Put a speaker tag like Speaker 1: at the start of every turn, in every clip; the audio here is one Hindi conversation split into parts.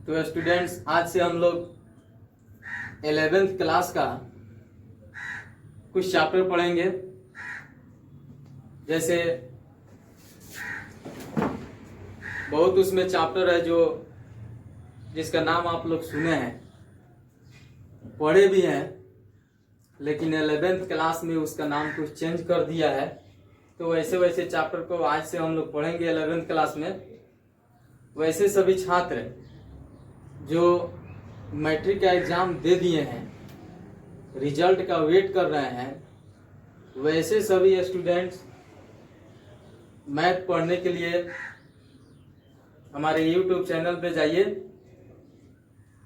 Speaker 1: तो स्टूडेंट्स, आज से हम लोग 11th क्लास का कुछ चैप्टर पढ़ेंगे। जैसे बहुत उसमें चैप्टर है जो जिसका नाम आप लोग सुने हैं, पढ़े भी हैं, लेकिन 11th क्लास में उसका नाम कुछ चेंज कर दिया है। तो वैसे वैसे चैप्टर को आज से हम लोग पढ़ेंगे 11th क्लास में। वैसे सभी छात्र जो मैट्रिक का एग्जाम दे दिए हैं, रिजल्ट का वेट कर रहे हैं, वैसे सभी स्टूडेंट्स मैथ पढ़ने के लिए हमारे YouTube चैनल पे जाइए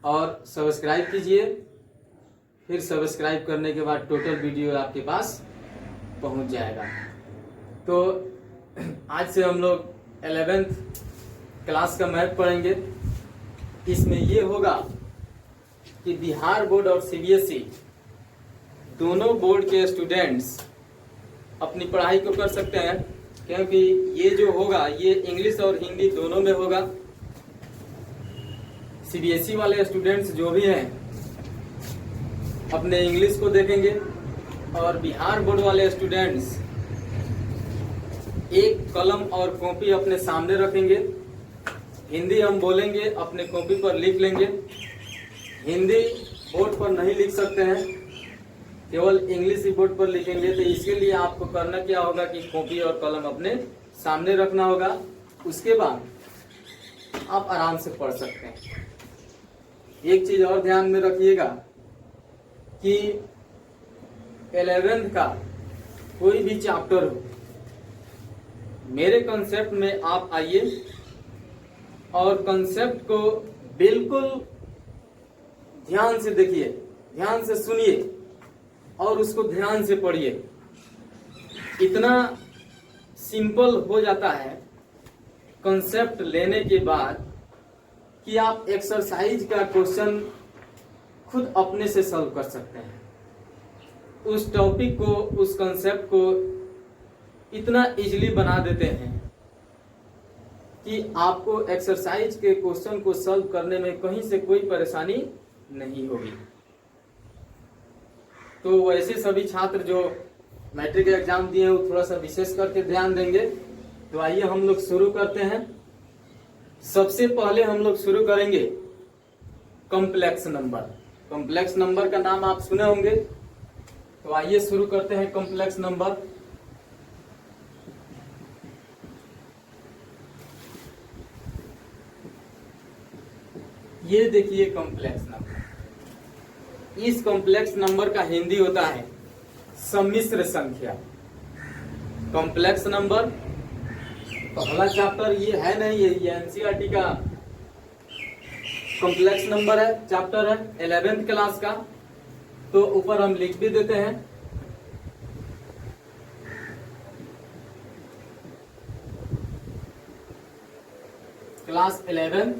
Speaker 1: और सब्सक्राइब कीजिए। फिर सब्सक्राइब करने के बाद टोटल वीडियो आपके पास पहुंच जाएगा। तो आज से हम लोग 11th क्लास का मैथ पढ़ेंगे। इसमें ये होगा कि बिहार बोर्ड और CBSE दोनों बोर्ड के स्टूडेंट्स अपनी पढ़ाई को कर सकते हैं, क्योंकि ये जो होगा ये इंग्लिश और हिंदी दोनों में होगा। CBSE वाले स्टूडेंट्स जो भी हैं अपने इंग्लिश को देखेंगे और बिहार बोर्ड वाले स्टूडेंट्स एक कलम और कॉपी अपने सामने रखेंगे। हिंदी हम बोलेंगे, अपने कॉपी पर लिख लेंगे। हिंदी बोर्ड पर नहीं लिख सकते हैं, केवल इंग्लिश ही बोर्ड पर लिखेंगे। तो इसके लिए आपको करना क्या होगा कि कॉपी और कलम अपने सामने रखना होगा। उसके बाद आप आराम से पढ़ सकते हैं। एक चीज और ध्यान में रखिएगा कि 11th का कोई भी चैप्टर हो, मेरे कंसेप्ट में आप आइए और कंसेप्ट को बिल्कुल ध्यान से देखिए, ध्यान से सुनिए और उसको ध्यान से पढ़िए। इतना सिंपल हो जाता है कंसेप्ट लेने के बाद कि आप एक्सरसाइज का क्वेश्चन खुद अपने से सॉल्व कर सकते हैं। उस टॉपिक को, उस कंसेप्ट को इतना इजीली बना देते हैं कि आपको एक्सरसाइज के क्वेश्चन को सॉल्व करने में कहीं से कोई परेशानी नहीं होगी। तो वैसे सभी छात्र जो मैट्रिक एग्जाम दिए हैं वो थोड़ा सा विशेष करके ध्यान देंगे। तो आइए हम लोग शुरू करते हैं। सबसे पहले हम लोग शुरू करेंगे कॉम्प्लेक्स नंबर। कॉम्प्लेक्स नंबर का नाम आप सुने होंगे। तो आइए शुरू करते हैं कॉम्प्लेक्स नंबर। ये देखिए कॉम्प्लेक्स नंबर। इस कॉम्प्लेक्स नंबर का हिंदी होता है सम्मिश्र संख्या। कॉम्प्लेक्स नंबर पहला चैप्टर ये है नहीं, ये NCERT का कॉम्प्लेक्स नंबर है, चैप्टर है 11th क्लास का। तो ऊपर हम लिख भी देते हैं। क्लास 11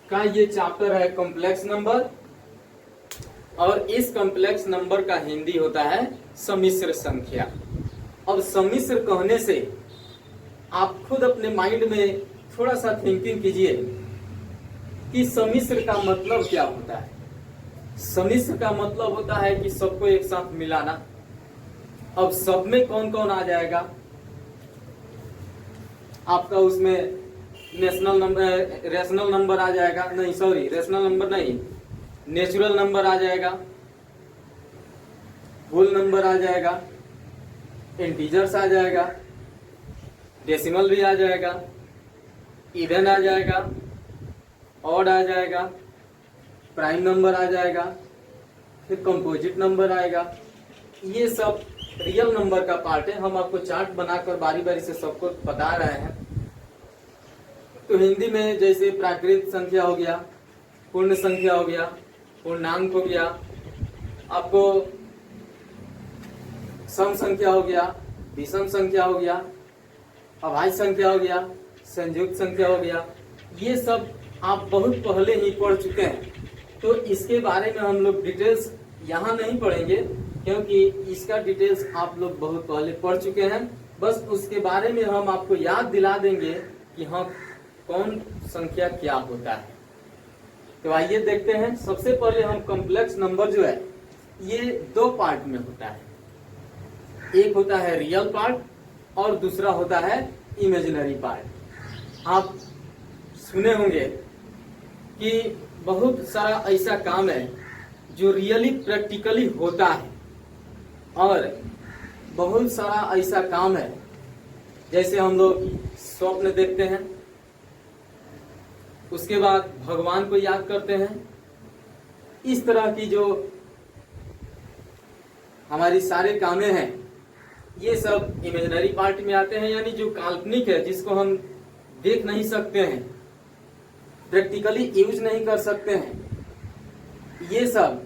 Speaker 1: का ये चैप्टर है कॉम्प्लेक्स नंबर, और इस कॉम्प्लेक्स नंबर का हिंदी होता है सम्मिश्र संख्या। अब सम्मिश्र कहने से आप खुद अपने माइंड में थोड़ा सा थिंकिंग कीजिए कि सम्मिश्र का मतलब क्या होता है। सम्मिश्र का मतलब होता है कि सबको एक साथ मिलाना। अब सब में कौन कौन आ जाएगा आपका? उसमें नेशनल नंबर, रेशनल नंबर आ जाएगा, नहीं सॉरी रेशनल नंबर नहीं, नेचुरल नंबर आ जाएगा, होल नंबर आ जाएगा, इंटीजर्स आ जाएगा, डेसिमल भी आ जाएगा, इवन आ जाएगा, ऑड आ जाएगा, प्राइम नंबर आ जाएगा, फिर कंपोजिट नंबर आएगा। ये सब रियल नंबर का पार्ट है। हम आपको चार्ट बनाकर बारी बारी से सबको बता रहे हैं। तो हिंदी में जैसे प्राकृत संख्या हो गया, पूर्ण संख्या हो गया, पूर्णांक हो गया, आपको सम संख्या हो गया, विषम संख्या हो गया, अभाज्य संख्या हो गया, संयुक्त संख्या हो गया। ये सब आप बहुत पहले ही पढ़ चुके हैं। तो इसके बारे में हम लोग डिटेल्स यहाँ नहीं पढ़ेंगे, क्योंकि इसका डिटेल्स आप लोग बहुत पहले पढ़ चुके हैं। बस उसके बारे में हम आपको याद दिला देंगे कि हाँ कौन संख्या क्या होता है। तो आइए देखते हैं। सबसे पहले हम कॉम्प्लेक्स नंबर जो है ये दो पार्ट में होता है, एक होता है रियल पार्ट और दूसरा होता है इमेजिनरी पार्ट। आप सुने होंगे कि बहुत सारा ऐसा काम है जो रियली प्रैक्टिकली होता है और बहुत सारा ऐसा काम है जैसे हम लोग स्वप्न देखते हैं, उसके बाद भगवान को याद करते हैं। इस तरह की जो हमारी सारे कामें हैं ये सब इमेजिनरी पार्ट में आते हैं, यानी जो काल्पनिक है, जिसको हम देख नहीं सकते हैं, प्रैक्टिकली यूज नहीं कर सकते हैं, ये सब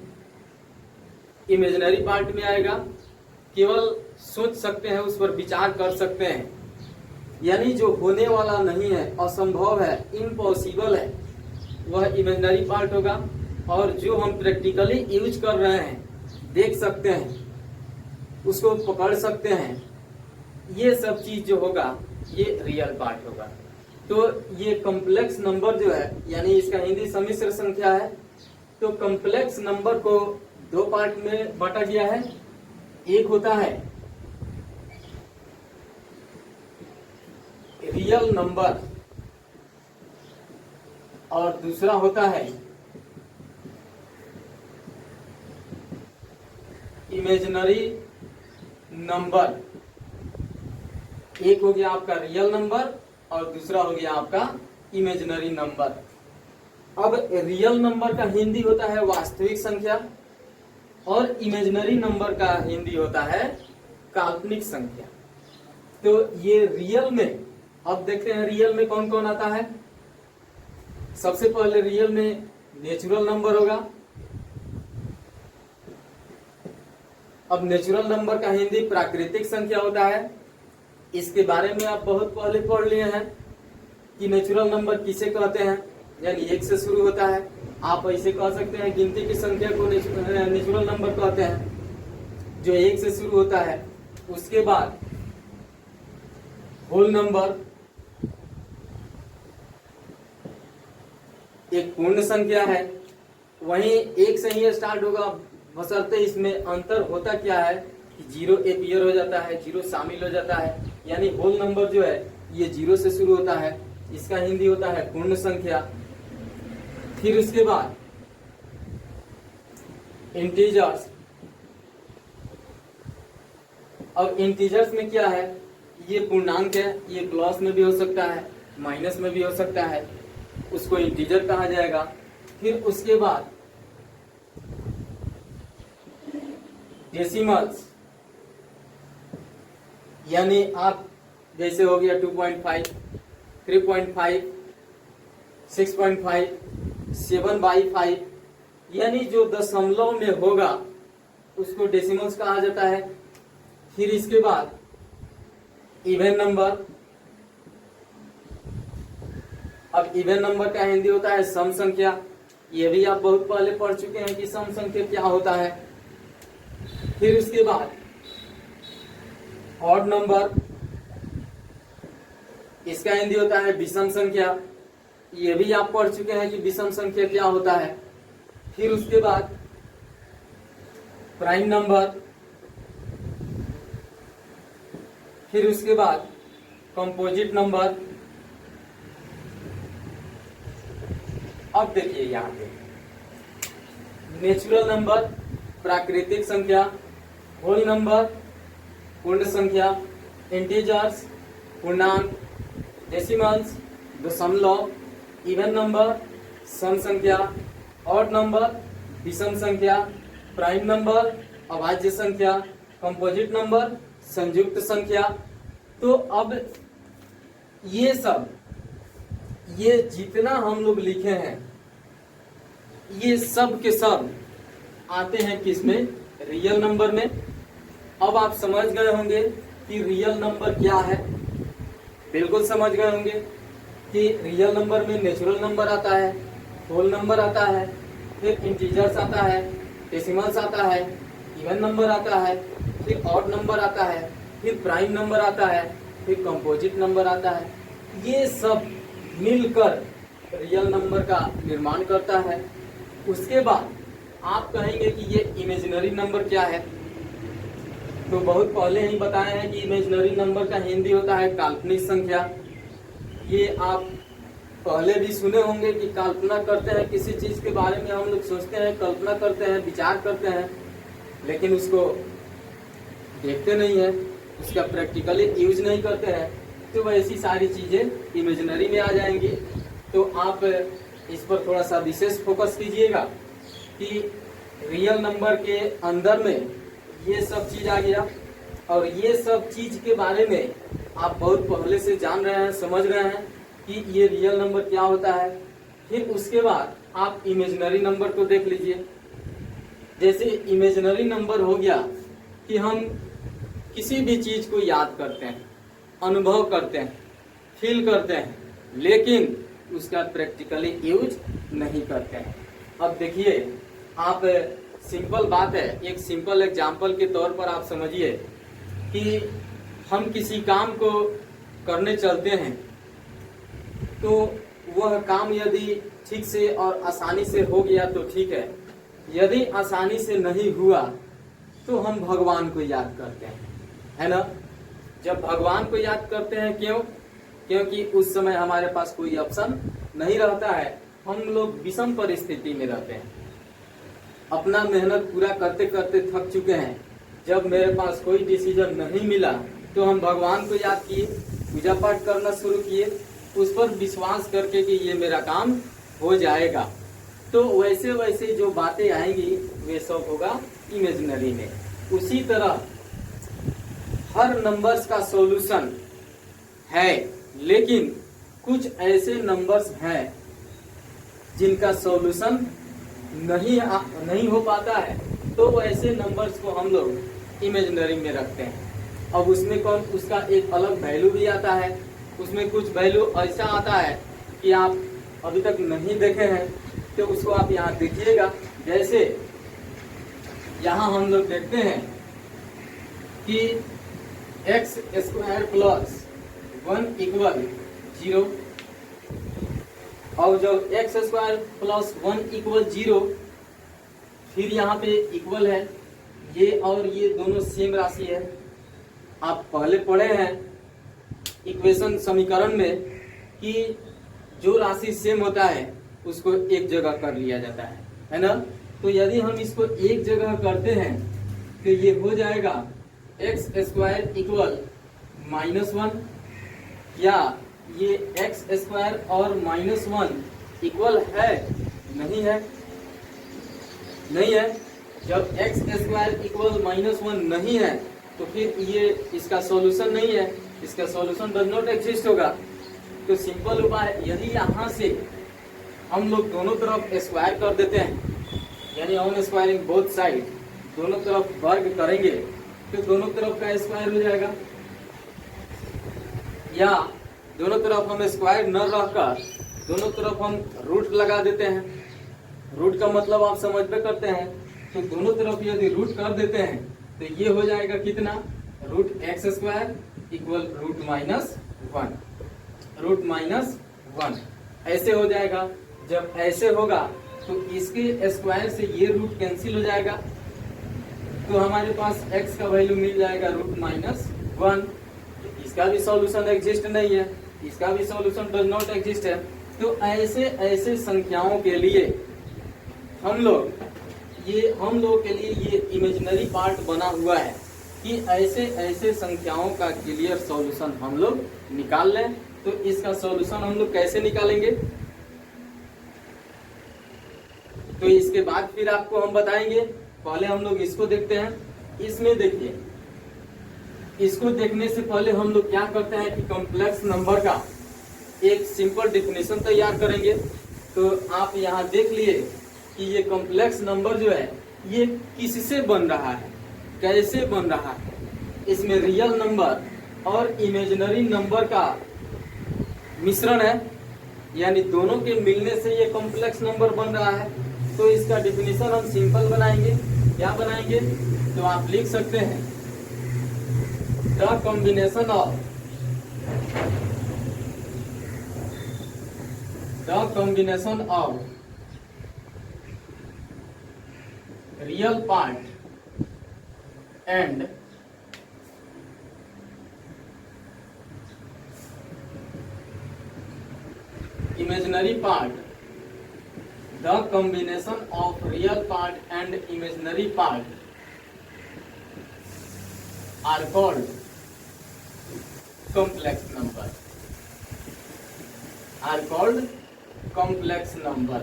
Speaker 1: इमेजिनरी पार्ट में आएगा। केवल सोच सकते हैं, उस पर विचार कर सकते हैं, यानी जो होने वाला नहीं है, असंभव है, इम्पॉसिबल है, वह इमेजिनरी पार्ट होगा। और जो हम प्रैक्टिकली यूज कर रहे हैं, देख सकते हैं, उसको पकड़ सकते हैं, ये सब चीज जो होगा ये रियल पार्ट होगा। तो ये कॉम्प्लेक्स नंबर जो है, यानी इसका हिंदी सम्मिश्र संख्या है। तो कॉम्प्लेक्स नंबर को दो पार्ट में बांटा गया है। एक होता है रियल नंबर और दूसरा होता है इमेजिनरी नंबर। एक हो गया आपका रियल नंबर और दूसरा हो गया आपका इमेजिनरी नंबर। अब रियल नंबर का हिंदी होता है वास्तविक संख्या और इमेजिनरी नंबर का हिंदी होता है काल्पनिक संख्या। तो ये रियल में, अब देखते हैं रियल में कौन कौन आता है। सबसे पहले रियल में नेचुरल नंबर होगा। अब नेचुरल नंबर का हिंदी प्राकृतिक संख्या होता है। इसके बारे में आप बहुत पहले पढ़ लिए हैं कि नेचुरल नंबर किसे कहते हैं, यानी एक से शुरू होता है। आप ऐसे कह सकते हैं गिनती की संख्या को नेचुरल नंबर कहते हैं, जो एक से शुरू होता है। उसके बाद होल नंबर एक पूर्ण संख्या है, वहीं एक से ही स्टार्ट होगा, बशर्ते इसमें अंतर होता क्या है कि जीरो अपीयर हो जाता है, जीरो शामिल हो जाता है। यानी होल नंबर जो है ये जीरो से शुरू होता है, इसका हिंदी होता है पूर्ण संख्या। फिर उसके बाद इंटीजर्स। अब इंटीजर्स में क्या है, ये पूर्णांक है, ये प्लस में भी हो सकता है, माइनस में भी हो सकता है, उसको इंटीजर कहा जाएगा। फिर उसके बाद डेसिमल्स, यानी आप जैसे हो गया 2.5, 3.5, 6.5, 7/5, यानी जो दशमलव में होगा उसको डेसिमल्स कहा जाता है। फिर इसके बाद इवन नंबर। अब इवन नंबर का हिंदी होता है सम संख्या। ये भी आप बहुत पहले पढ़ चुके हैं कि सम संख्या क्या होता है। फिर उसके बाद ऑड नंबर, इसका हिंदी होता है विषम संख्या। ये भी आप पढ़ चुके हैं कि विषम संख्या क्या होता है। फिर उसके बाद प्राइम नंबर। फिर उसके बाद कंपोजिट नंबर। अब देखिए यहाँ पे नेचुरल नंबर प्राकृतिक संख्या, होल नंबर पूर्ण संख्या, इंटीजर्स पूर्णांक, डेसिमल्स दशमलव, इवन नंबर सम संख्या, ऑड नंबर विषम संख्या, प्राइम नंबर अभाज्य संख्या, कंपोजिट नंबर संयुक्त संख्या। तो अब ये सब, ये जितना हम लोग लिखे हैं ये सब के सब आते हैं किसमें, रियल नंबर में। अब आप समझ गए होंगे कि रियल नंबर क्या है, बिल्कुल समझ गए होंगे कि रियल नंबर में नेचुरल नंबर आता है, होल नंबर आता है, फिर इंटीजर्स आता है, डेसिमल्स आता है, इवन नंबर आता है, फिर ऑड नंबर आता है, फिर प्राइम नंबर आता है, फिर कंपोजिट नंबर आता है। ये सब मिलकर रियल नंबर का निर्माण करता है। उसके बाद आप कहेंगे कि ये इमेजिनरी नंबर क्या है। तो बहुत पहले ही बताया है कि इमेजिनरी नंबर का हिंदी होता है काल्पनिक संख्या। ये आप पहले भी सुने होंगे कि कल्पना करते हैं, किसी चीज के बारे में हम लोग सोचते हैं, कल्पना करते हैं, विचार करते हैं, लेकिन उसको देखते नहीं है, उसका प्रैक्टिकली यूज नहीं करते हैं। तो वैसी सारी चीजें इमेजिनरी में आ जाएंगी। तो आप इस पर थोड़ा सा विशेष फोकस कीजिएगा कि रियल नंबर के अंदर में ये सब चीज आ गया, और ये सब चीज के बारे में आप बहुत पहले से जान रहे हैं, समझ रहे हैं कि ये रियल नंबर क्या होता है। फिर उसके बाद आप इमेजिनरी नंबर को देख लीजिए। जैसे इमेजिनरी नंबर हो गया कि हम किसी भी चीज को याद करते हैं, अनुभव करते हैं, फील करते हैं, लेकिन उसका प्रैक्टिकली यूज नहीं करते हैं। अब देखिए, आप सिंपल बात है, एक सिंपल एग्जाम्पल के तौर पर आप समझिए कि हम किसी काम को करने चलते हैं, तो वह काम यदि ठीक से और आसानी से हो गया तो ठीक है, यदि आसानी से नहीं हुआ तो हम भगवान को याद करते हैं, है ना। जब भगवान को याद करते हैं, क्यों? क्योंकि उस समय हमारे पास कोई ऑप्शन नहीं रहता है, हम लोग विषम परिस्थिति में रहते हैं, अपना मेहनत पूरा करते करते थक चुके हैं। जब मेरे पास कोई डिसीजन नहीं मिला तो हम भगवान को याद किए, पूजा पाठ करना शुरू किए, उस पर विश्वास करके कि ये मेरा काम हो जाएगा। तो वैसे वैसे जो बातें आएंगी वे सब होगा इमेजिनरी में। उसी तरह हर नंबर्स का सॉल्यूशन है, लेकिन कुछ ऐसे नंबर्स हैं जिनका सॉल्यूशन नहीं हो पाता है, तो ऐसे नंबर्स को हम लोग इमेजिनरी में रखते हैं। अब उसमें उसका एक अलग वैल्यू भी आता है। उसमें कुछ वैल्यू ऐसा आता है कि आप अभी तक नहीं देखे हैं, तो उसको आप यहाँ देखिएगा। जैसे यहाँ हम लोग देखते हैं कि x स्क्वायर प्लस 1 इक्वल 0, और जब x स्क्वायर प्लस 1 इक्वल 0, फिर यहाँ पे इक्वल है, ये और ये दोनों सेम राशि है। आप पहले पढ़े हैं इक्वेशन समीकरण में कि जो राशि सेम होता है उसको एक जगह कर लिया जाता है ना। तो यदि हम इसको एक जगह करते हैं तो ये हो जाएगा एक्स स्क्वायर इक्वल -1, या ये एक्स स्क्वायर और -1 इक्वल है? नहीं है, नहीं है। जब एक्स स्क्वायर इक्वल -1 नहीं है तो फिर ये इसका सॉल्यूशन नहीं है, इसका सॉल्यूशन डज नॉट एग्जिस्ट होगा। तो सिंपल उपाय, यदि यहाँ से हम लोग दोनों तरफ स्क्वायर कर देते हैं, यानी ऑन स्क्वायरिंग बोथ साइड, दोनों तरफ वर्ग करेंगे तो दोनों तरफ का स्क्वायर हो जाएगा। या दोनों तरफ हम स्क्वायर न रखकर दोनों तरफ हम रूट लगा देते हैं। रूट का मतलब आप समझ में करते हैं, तो दोनों तरफ यदि रूट कर देते हैं तो ये हो जाएगा कितना? Root X square equal root -1 ऐसे हो जाएगा। जब ऐसे होगा तो इसके स्क्वायर से ये रूट कैंसिल हो जाएगा, तो हमारे पास x का वैल्यू मिल जाएगा रूट -1। इसका भी सॉल्यूशन एग्जिस्ट नहीं है, इसका भी सॉल्यूशन डज नॉट एग्जिस्ट है। तो ऐसे ऐसे संख्याओं के लिए हम लोगों के लिए ये इमेजिनरी पार्ट बना हुआ है कि ऐसे ऐसे संख्याओं का क्लियर सॉल्यूशन हम लोग निकाल लें। तो इसका सॉल्यूशन हम लोग कैसे निकालेंगे, तो इसके बाद फिर आपको हम बताएंगे। पहले हम लोग इसको देखते हैं। इसमें देखिए, इसको देखने से पहले हम लोग क्या करते हैं कि कॉम्प्लेक्स नंबर का एक सिंपल डेफिनेशन तैयार करेंगे। तो आप यहाँ देख लिए कि ये कॉम्प्लेक्स नंबर जो है ये किससे बन रहा है, कैसे बन रहा है। इसमें रियल नंबर और इमेजिनरी नंबर का मिश्रण है, यानी दोनों के मिलने से ये कॉम्प्लेक्स नंबर बन रहा है। तो इसका डेफिनेशन हम सिंपल बनाएंगे। क्या बनाएंगे? तो आप लिख सकते हैं the combination of the combination of real part and imaginary part, the combination of real part and imaginary part are called complex number, are called complex number।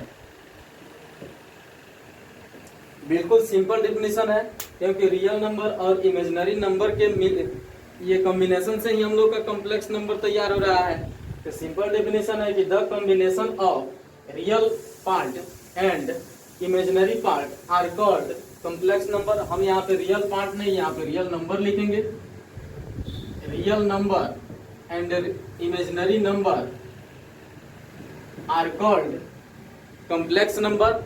Speaker 1: बिल्कुल सिंपल डेफिनेशन है, क्योंकि रियल नंबर और इमेजिनरी नंबर के ये कॉम्बिनेशन से ही हम लोग का कॉम्प्लेक्स नंबर तैयार हो रहा है। तो सिंपल डेफिनेशन है कि the combination of real part and imaginary part are called complex number. हम यहाँ पे रियल पार्ट नहीं, यहाँ पे रियल नंबर लिखेंगे। Real number and imaginary number are called complex number,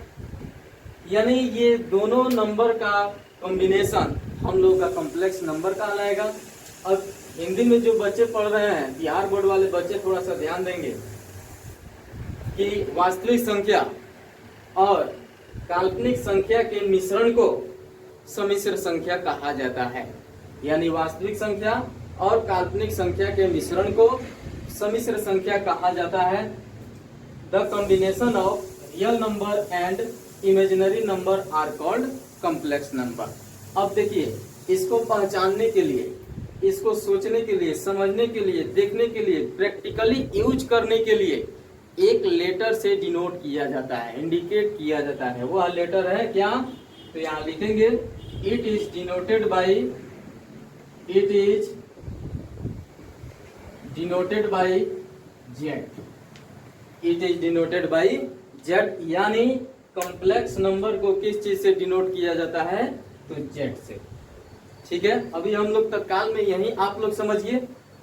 Speaker 1: यानी ये दोनों नंबर का कॉम्बिनेशन हम लोग का कॉम्प्लेक्स नंबर कहलाएगा। अब हिंदी में जो बच्चे पढ़ रहे हैं, बिहार बोर्ड वाले बच्चे थोड़ा सा ध्यान देंगे कि वास्तविक संख्या और काल्पनिक संख्या के मिश्रण को सम्मिश्र संख्या कहा जाता है। यानी वास्तविक संख्या और काल्पनिक संख्या के मिश्रण को सम्मिश्र संख्या कहा जाता है। The combination of real number and imaginary number are called complex number. अब देखिए, इसको पहचानने के लिए, इसको सोचने के लिए, समझने के लिए, देखने के लिए, प्रैक्टिकली यूज करने के लिए एक लेटर से डिनोट किया जाता है, इंडिकेट किया जाता है। वह लेटर है क्या? तो यहाँ लिखेंगे it is denoted by, it is denoted by Z, it is denoted by Z. यानी कॉम्प्लेक्स नंबर को किस चीज से डिनोट किया जाता है? तो जेड से। ठीक है, अभी हम लोग तत्काल में यही आप लोग समझिए।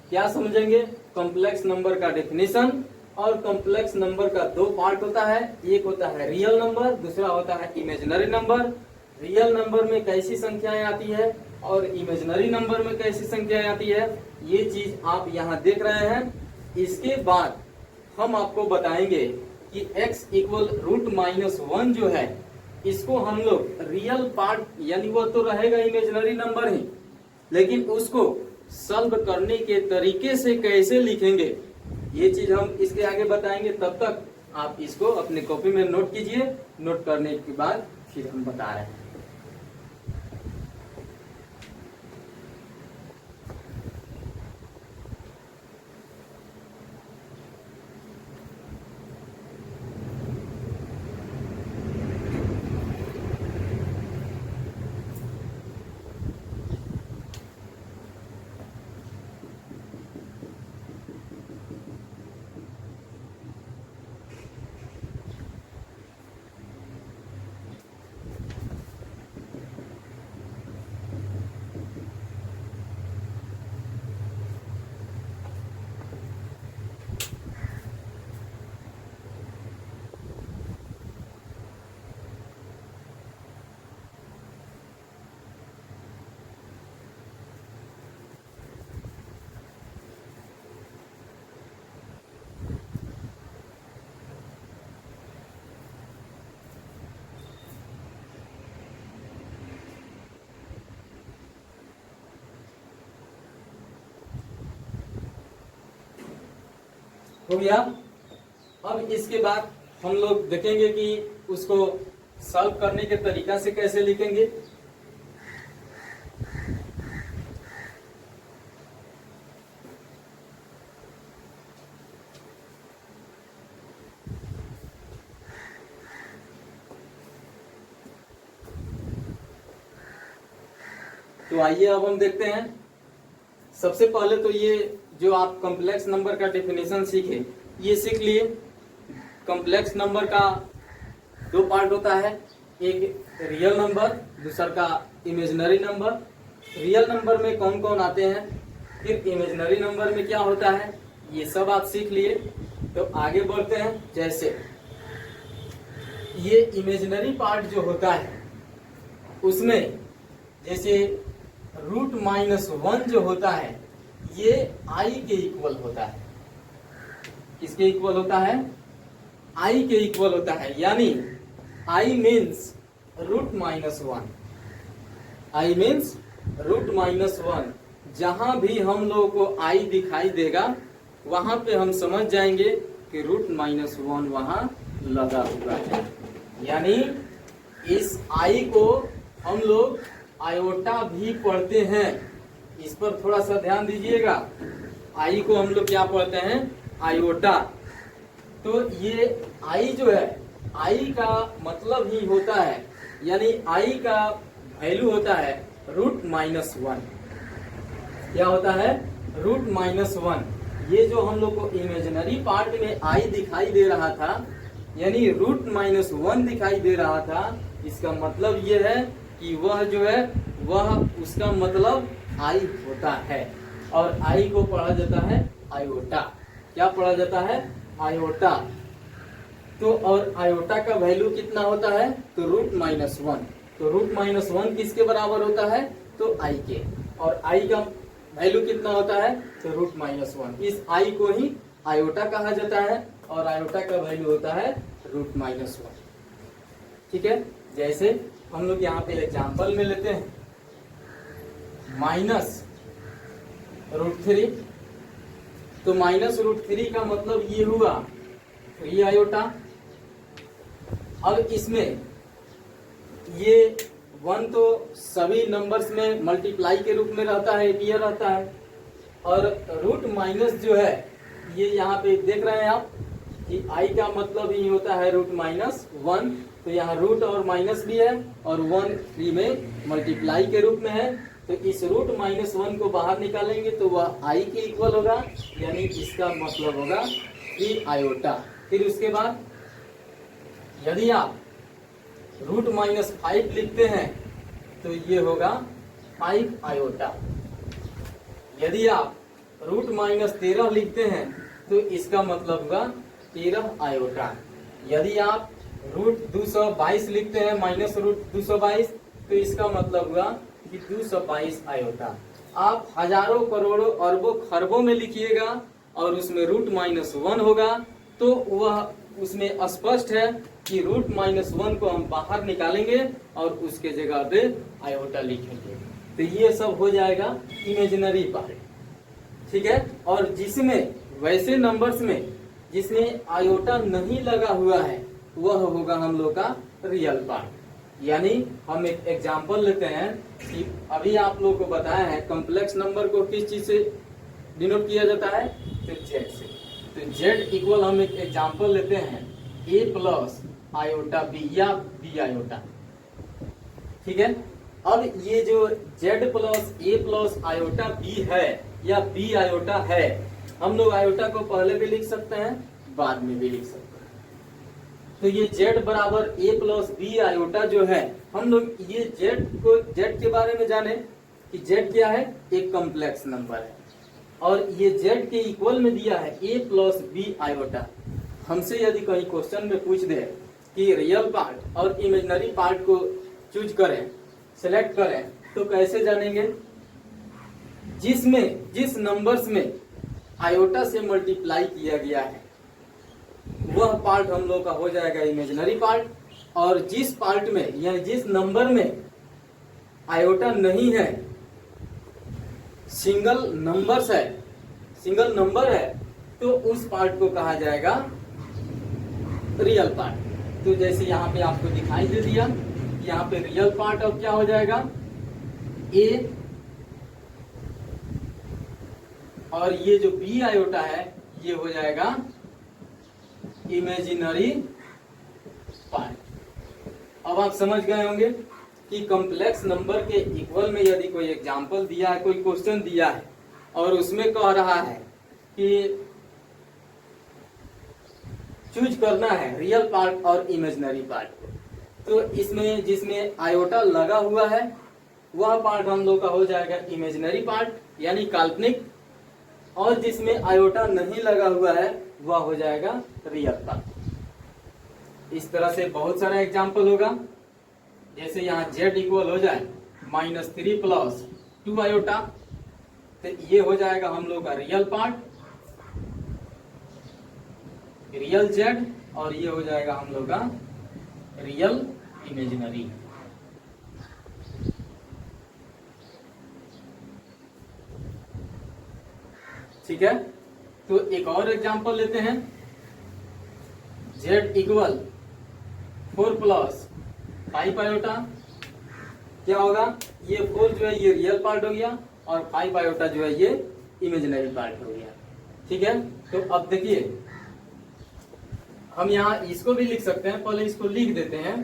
Speaker 1: क्या समझेंगे? कॉम्प्लेक्स नंबर का डेफिनेशन। और कॉम्प्लेक्स नंबर का दो पार्ट होता है, एक होता है रियल नंबर, दूसरा होता है इमेजिनरी नंबर। रियल नंबर में कैसी संख्याएं आती है और इमेजिनरी नंबर में कैसी संख्याएं आती है, ये चीज आप यहाँ देख रहे हैं। इसके बाद हम आपको बताएंगे कि x इक्वल √-1 जो है, इसको हम लोग रियल पार्ट, यानी वो तो रहेगा इमेजिनरी नंबर ही, लेकिन उसको सॉल्व करने के तरीके से कैसे लिखेंगे, ये चीज हम इसके आगे बताएंगे। तब तक आप इसको अपने कॉपी में नोट कीजिए। नोट करने के बाद फिर हम बता रहे हैं। हो गया। अब इसके बाद हम लोग देखेंगे कि उसको सॉल्व करने के तरीका से कैसे लिखेंगे। तो आइए अब हम देखते हैं। सबसे पहले तो ये जो आप कॉम्प्लेक्स नंबर का डेफिनेशन सीखे, ये सीख लिए। कॉम्प्लेक्स नंबर का दो पार्ट होता है, एक रियल नंबर, दूसरा का इमेजिनरी नंबर। रियल नंबर में कौन कौन आते हैं, फिर इमेजिनरी नंबर में क्या होता है, ये सब आप सीख लिए। तो आगे बढ़ते हैं। जैसे ये इमेजिनरी पार्ट जो होता है, उसमें जैसे √-1 जो होता है, ये i के इक्वल होता है। किसके इक्वल होता है? आई के इक्वल होता है, यानी i means root minus one. I means root minus one. जहां भी हम लोगों को आई दिखाई देगा वहां पे हम समझ जाएंगे कि रूट माइनस वन वहां लगा हुआ है। यानी इस आई को हम लोग आयोटा भी पढ़ते हैं। इस पर थोड़ा सा ध्यान दीजिएगा। आई को हम लोग क्या पढ़ते हैं? आयोटा। तो ये आई जो है, आई का मतलब ही होता है, यानी आई का वैल्यू होता है रूट माइनस वन। क्या होता है? Root minus one. ये जो हम लोग को इमेजिनरी पार्ट में आई दिखाई दे रहा था, यानी रूट माइनस वन दिखाई दे रहा था, इसका मतलब ये है कि वह जो है वह उसका मतलब आई होता है। और आई को पढ़ा जाता है आयोटा। क्या पढ़ा जाता है? आयोटा। तो और आयोटा का वैल्यू कितना होता है? तो रूट माइनस वन। तो रूट माइनस वन किसके बराबर होता है? तो आई के। और आई का वैल्यू कितना होता है? तो रूट माइनस वन। इस आई को ही आयोटा कहा जाता है और आयोटा का वैल्यू होता है रूट माइनस वन। ठीक है, जैसे हम लोग यहाँ पे एग्जाम्पल में लेते हैं माइनस रूट थ्री। तो माइनस रूट थ्री का मतलब ये हुआ 3 आयोटा। अब इसमें ये वन तो सभी नंबर्स में मल्टीप्लाई के रूप में रहता है, अपीयर रहता है। और रूट माइनस जो है, ये यहाँ पे देख रहे हैं आप कि आई का मतलब ही होता है रूट माइनस वन। तो यहाँ रूट और माइनस भी है और वन 3 में मल्टीप्लाई के रूप में है। तो इस रूट माइनस वन को बाहर निकालेंगे तो वह आई के इक्वल होगा, यानी इसका मतलब होगा 3 आयोटा। फिर उसके बाद यदि आप रूट माइनस 5 लिखते हैं तो ये होगा 5 आयोटा। यदि आप रूट माइनस 13 लिखते हैं तो इसका मतलब होगा 13 आयोटा। यदि आप रूट 222 लिखते हैं माइनस रूट 222 तो इसका मतलब हुआ कि 222 आयोटा। आप हजारों करोड़ों अरबों खरबों में लिखिएगा और उसमें रूट माइनस वन होगा तो वह उसमें स्पष्ट है कि रूट माइनस वन को हम बाहर निकालेंगे और उसके जगह पे आयोटा लिखेंगे। तो ये सब हो जाएगा इमेजिनरी पार्ट। ठीक है, और जिसमें वैसे नंबर्स में जिसमें आयोटा नहीं लगा हुआ है वह होगा हम लोग का रियल पार्ट। यानी हम एक एग्जांपल लेते हैं कि अभी आप लोगों को बताया है कॉम्प्लेक्स नंबर को किस चीज से डिनोट किया जाता है? तो जेड से। तो जेड इक्वल हम एक एग्जांपल लेते हैं ए प्लस आयोटा बी या बी आयोटा। ठीक है, अब ये जो जेड प्लस ए प्लस आयोटा बी है या बी आयोटा है, हम लोग आयोटा को पहले भी लिख सकते हैं, बाद में भी लिख सकते हैं। तो ये जेड बराबर ए प्लस बी आयोटा जो है, हम लोग ये जेड के बारे में जाने कि जेड क्या है? एक कॉम्प्लेक्स नंबर है और ये जेड के इक्वल में दिया है ए प्लस बी आयोटा। हमसे यदि कहीं क्वेश्चन में पूछ दे कि रियल पार्ट और इमेजिनरी पार्ट को चूज करें, सिलेक्ट करें, तो कैसे जानेंगे? जिस नंबर्स में आयोटा से मल्टीप्लाई किया गया है वह पार्ट हम लोग का हो जाएगा इमेजिनरी पार्ट, और जिस पार्ट में यानी जिस नंबर में आयोटा नहीं है, सिंगल नंबर है, तो उस पार्ट को कहा जाएगा रियल पार्ट। तो जैसे यहाँ पे आपको दिखाई दे दिया, यहाँ पे रियल पार्ट अब क्या हो जाएगा? ए, और ये जो बी आयोटा है ये हो जाएगा इमेजिनरी पार्ट। अब आप समझ गए होंगे कि कॉम्प्लेक्स नंबर के इक्वल में यदि कोई एग्जांपल दिया है, कोई क्वेश्चन दिया है और उसमें कह रहा है कि चूज करना है रियल पार्ट और इमेजिनरी पार्ट को, तो इसमें जिसमें आयोटा लगा हुआ है वह पार्ट हम लोग का हो जाएगा इमेजिनरी पार्ट यानी काल्पनिक, और जिसमें आयोटा नहीं लगा हुआ है वह हो जाएगा रियल पार्ट। इस तरह से बहुत सारा एग्जाम्पल होगा। जैसे यहाँ जेड इक्वल हो जाए -3 प्लस 2 आयोटा, तो ये हो जाएगा हम लोग का रियल पार्ट, रियल जेड और ये हो जाएगा हम लोग का रियल इमेजिनरी। ठीक है, तो एक और एग्जांपल लेते हैं। z इक्वल 4 प्लस 5 आयोटा, क्या होगा, ये 4 जो है ये रियल पार्ट हो गया और 5 आयोटा जो है ये इमेजिनरी पार्ट हो गया। ठीक है, तो अब देखिए हम यहाँ इसको भी लिख सकते हैं, पहले इसको लिख देते हैं।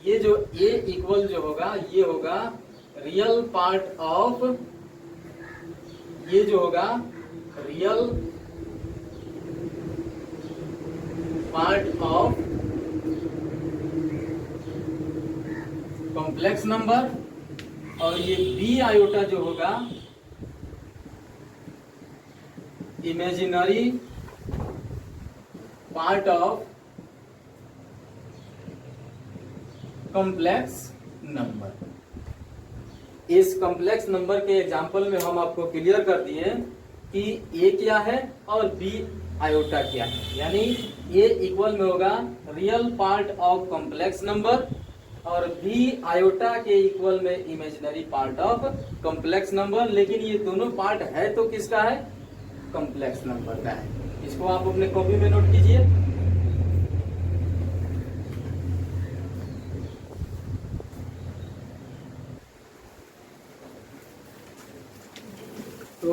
Speaker 1: ये जो a इक्वल जो होगा ये होगा रियल पार्ट ऑफ, ये जो होगा real part of complex number, और ये b आयोटा जो होगा imaginary part of complex number. इस कॉम्प्लेक्स नंबर के एग्जांपल में हम आपको क्लियर कर दिए कि a क्या है और b आयोटा क्या है। यानी a इक्वल में होगा real part of complex number और b आयोटा के इक्वल में imaginary part of complex number. लेकिन ये दोनों पार्ट है तो किसका है, कॉम्प्लेक्स नंबर का है। इसको आप अपने कॉपी में नोट कीजिए। तो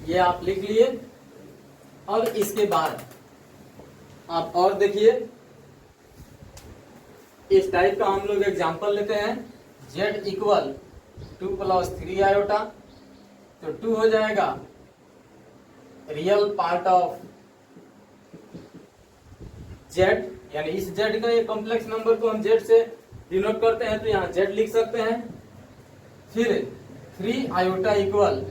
Speaker 1: ये आप लिख लिए। अब इसके बाद आप और देखिए, इस टाइप का हम लोग एग्जांपल लेते हैं। z इक्वल 2 प्लस 3 आयोटा, तो 2 हो जाएगा रियल पार्ट ऑफ z, यानी इस z का ये कॉम्प्लेक्स नंबर को हम z से डिनोट करते हैं तो यहाँ z लिख सकते हैं। फिर 3 iota equal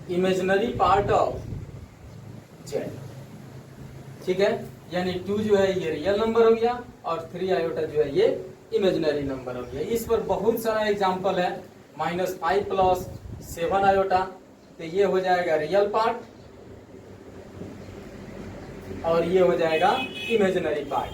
Speaker 1: imaginary part of z। ठीक है, यानी 2 जो है ये रियल नंबर हो गया और 3 आयोटा जो है ये इमेजिनरी नंबर हो गया। इस पर बहुत सारा एग्जांपल है। -5 प्लस 7 आयोटा, तो ये हो जाएगा रियल पार्ट और ये हो जाएगा इमेजिनरी पार्ट।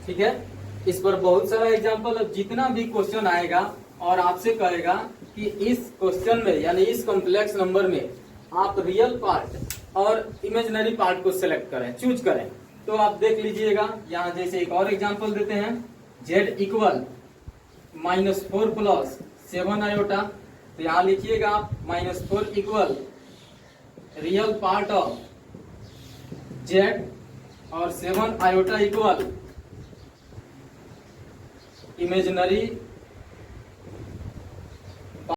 Speaker 1: ठीक है, इस पर बहुत सारा एग्जांपल। अब जितना भी क्वेश्चन आएगा और आपसे कहेगा कि इस क्वेश्चन में यानी इस कॉम्प्लेक्स नंबर में आप रियल पार्ट और इमेजिनरी पार्ट को सिलेक्ट करें, चूज करें, तो आप देख लीजिएगा। यहाँ जैसे एक और एग्जांपल देते हैं। z इक्वल -4 प्लस 7 आयोटा, तो यहाँ लिखिएगा आप -4 equal real part of z और 7 आयोटा इक्वल इमेजिनरी